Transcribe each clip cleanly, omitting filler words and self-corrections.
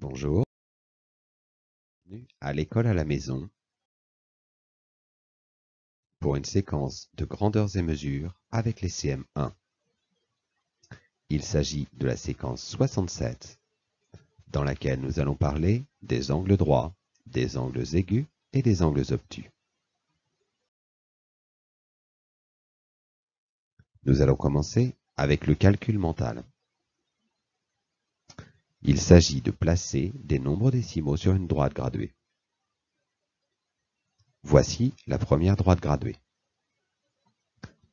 Bonjour, bienvenue à l'école à la maison pour une séquence de grandeurs et mesures avec les CM1. Il s'agit de la séquence 67 dans laquelle nous allons parler des angles droits, des angles aigus et des angles obtus. Nous allons commencer avec le calcul mental. Il s'agit de placer des nombres décimaux sur une droite graduée. Voici la première droite graduée.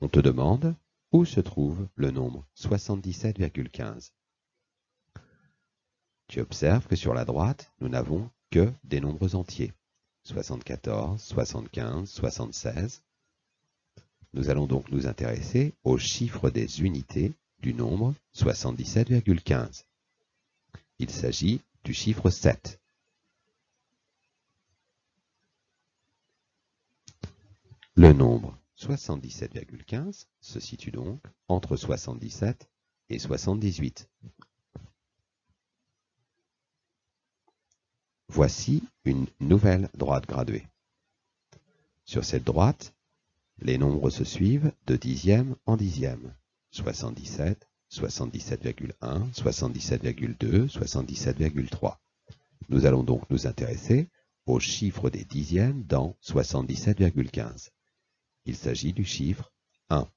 On te demande où se trouve le nombre 77,15. Tu observes que sur la droite, nous n'avons que des nombres entiers. 74, 75, 76. Nous allons donc nous intéresser au chiffre des unités du nombre 77,15. Il s'agit du chiffre 7. Le nombre 77,15 se situe donc entre 77 et 78. Voici une nouvelle droite graduée. Sur cette droite, les nombres se suivent de dixième en dixième. 77, 77,1, 77,2, 77,3. Nous allons donc nous intéresser au chiffre des dixièmes dans 77,15. Il s'agit du chiffre 1.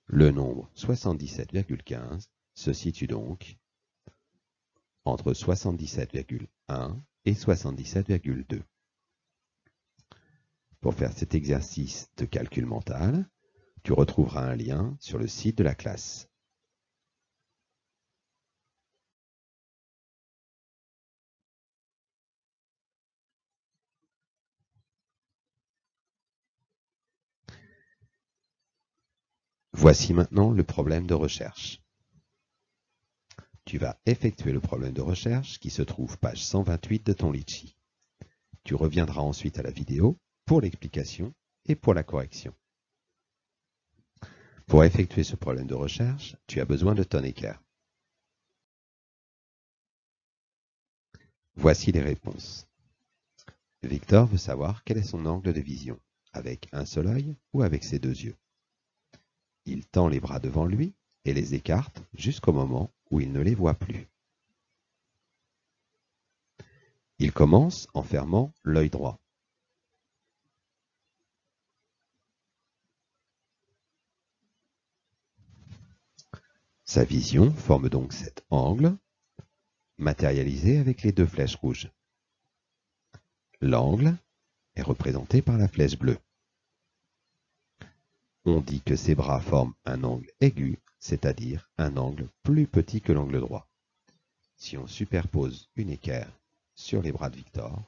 Le nombre 77,15 se situe donc entre 77,1 et 77,2. Pour faire cet exercice de calcul mental, tu retrouveras un lien sur le site de la classe. Voici maintenant le problème de recherche. Tu vas effectuer le problème de recherche qui se trouve page 128 de ton Litchi. Tu reviendras ensuite à la vidéo pour l'explication et pour la correction. Pour effectuer ce problème de recherche, tu as besoin de ton équerre. Voici les réponses. Victor veut savoir quel est son angle de vision, avec un seul œil ou avec ses deux yeux. Il tend les bras devant lui et les écarte jusqu'au moment où il ne les voit plus. Il commence en fermant l'œil droit. Sa vision forme donc cet angle, matérialisé avec les deux flèches rouges. L'angle est représenté par la flèche bleue. On dit que ses bras forment un angle aigu, c'est-à-dire un angle plus petit que l'angle droit. Si on superpose une équerre sur les bras de Victor,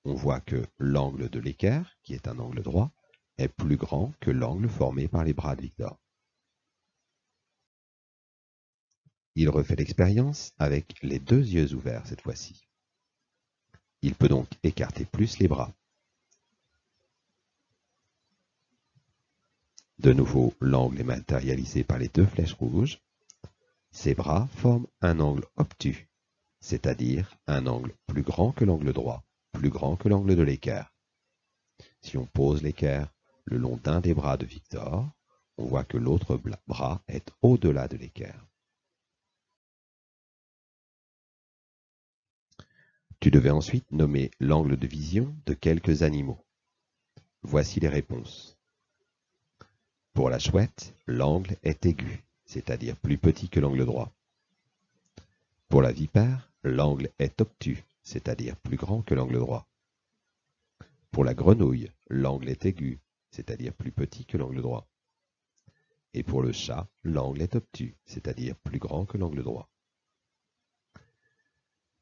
on voit que l'angle de l'équerre, qui est un angle droit, est plus grand que l'angle formé par les bras de Victor. Il refait l'expérience avec les deux yeux ouverts cette fois-ci. Il peut donc écarter plus les bras. De nouveau, l'angle est matérialisé par les deux flèches rouges. Ses bras forment un angle obtus, c'est-à-dire un angle plus grand que l'angle droit, plus grand que l'angle de l'équerre. Si on pose l'équerre le long d'un des bras de Victor, on voit que l'autre bras est au-delà de l'équerre. Tu devais ensuite nommer l'angle de vision de quelques animaux. Voici les réponses. Pour la chouette, l'angle est aigu, c'est-à-dire plus petit que l'angle droit. Pour la vipère, l'angle est obtus, c'est-à-dire plus grand que l'angle droit. Pour la grenouille, l'angle est aigu, c'est-à-dire plus petit que l'angle droit. Et pour le chat, l'angle est obtus, c'est-à-dire plus grand que l'angle droit.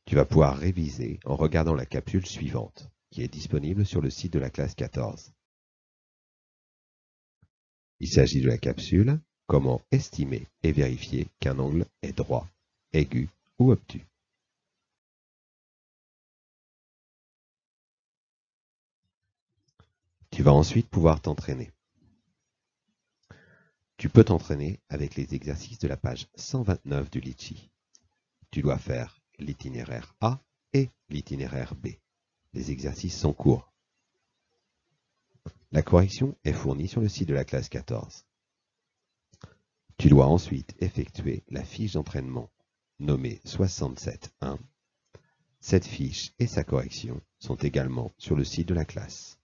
Tu vas pouvoir réviser en regardant la capsule suivante, qui est disponible sur le site de la classe 14. Il s'agit de la capsule « Comment estimer et vérifier qu'un angle est droit, aigu ou obtus ». Tu vas ensuite pouvoir t'entraîner. Tu peux t'entraîner avec les exercices de la page 129 du Litchi. Tu dois faire l'itinéraire A et l'itinéraire B. Les exercices sont courts. La correction est fournie sur le site de la classe 14. Tu dois ensuite effectuer la fiche d'entraînement nommée 67.1. Cette fiche et sa correction sont également sur le site de la classe.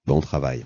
Bon travail.